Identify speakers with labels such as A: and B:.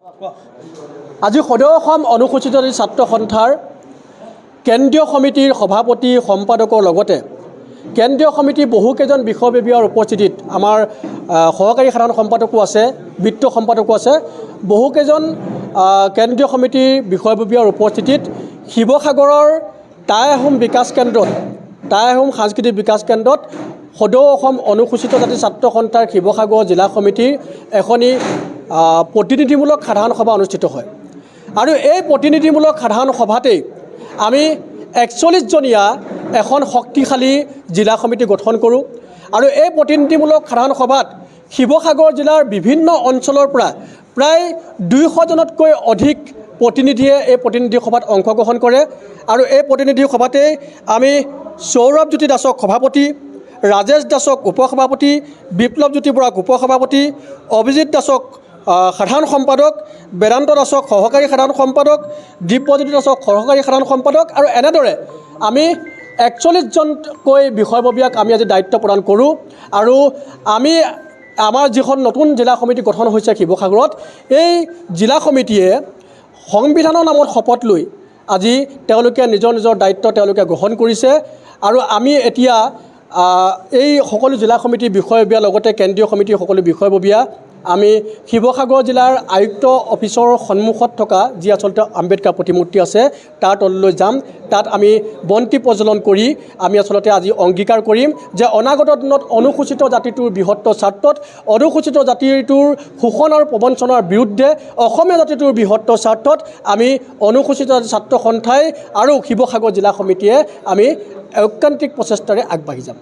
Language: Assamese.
A: আজি সদৌ অসম অনুসূচিত জাতি ছাত্ৰ সন্থাৰ কেন্দ্ৰীয় সমিতিৰ সভাপতি সম্পাদকৰ লগতে কেন্দ্ৰীয় সমিতিৰ বহুকেইজন বিষয়ববীয়াৰ উপস্থিতিত আমাৰ সহকাৰী সাধাৰণ সম্পাদকো আছে, বিত্ত সম্পাদকো আছে, বহুকেইজন কেন্দ্ৰীয় সমিতিৰ বিষয়ববীয়াৰ উপস্থিতিত শিৱসাগৰৰ টাই আহোম বিকাশ কেন্দ্ৰত, টাই আহোম সাংস্কৃতিক বিকাশ কেন্দ্ৰত সদৌ অসম অনুসূচিত জাতি ছাত্ৰ সন্থাৰ শিৱসাগৰ জিলা সমিতিৰ এখনি প্ৰতিনিধিমূলক সাধাৰণ সভা অনুষ্ঠিত হয়। আৰু এই প্ৰতিনিধিমূলক সাধাৰণ সভাতেই আমি 41জনীয়া এখন শক্তিশালী জিলা সমিতি গঠন কৰোঁ। আৰু এই প্ৰতিনিধিমূলক সাধাৰণ সভাত শিৱসাগৰ জিলাৰ বিভিন্ন অঞ্চলৰ পৰা প্ৰায় 200জনতকৈ অধিক প্ৰতিনিধিয়ে এই প্ৰতিনিধি সভাত অংশগ্ৰহণ কৰে। আৰু এই প্ৰতিনিধি সভাতেই আমি সৌৰভজ্যোতি দাসক সভাপতি, ৰাজেশ দাসক উপসভাপতি, বিপ্লৱজ্যোতি বৰাক উপসভাপতি, অভিজিত দাসক সাধাৰণ সম্পাদক, বেদান্ত দাসক সহকাৰী সাধাৰণ সম্পাদক, দিব্যজ্যোতি দাসক সহকাৰী সাধাৰণ সম্পাদক আৰু এনেদৰে আমি 41জনকৈ বিষয়ববীয়াক আমি আজি দায়িত্ব প্ৰদান কৰোঁ। আৰু আমি আমাৰ যিখন নতুন জিলা সমিতি গঠন হৈছে শিৱসাগৰত, এই জিলা সমিতিয়ে সংবিধানৰ নামত শপত লৈ আজি তেওঁলোকে নিজৰ নিজৰ দায়িত্ব তেওঁলোকে গ্ৰহণ কৰিছে। আৰু আমি এতিয়া এই সকলো জিলা সমিতিৰ বিষয়ববীয়াৰ লগতে কেন্দ্ৰীয় সমিতিৰ সকলো বিষয়ববীয়া আমি শিৱসাগৰ জিলাৰ আয়ুক্ত অফিচৰ সন্মুখত থকা যি আচলতে আম্বেদকাৰ প্ৰতিমূৰ্তি আছে তাৰ তললৈ যাম। তাত আমি বন্তি প্ৰজ্বলন কৰি আমি আচলতে আজি অংগীকাৰ কৰিম যে অনাগত দিনত অনুসূচিত জাতিটোৰ বৃহত্তৰ স্বাৰ্থত, অনুসূচিত জাতিটোৰ শোষণ আৰু প্ৰবঞ্চনাৰ বিৰুদ্ধে অসমীয়া জাতিটোৰ বৃহত্তৰ স্বাৰ্থত আমি অনুসূচিত জাতি ছাত্ৰ সন্থাই আৰু শিৱসাগৰ জিলা সমিতিয়ে আমি ঐকান্তিক প্ৰচেষ্টাৰে আগবাঢ়ি যাম।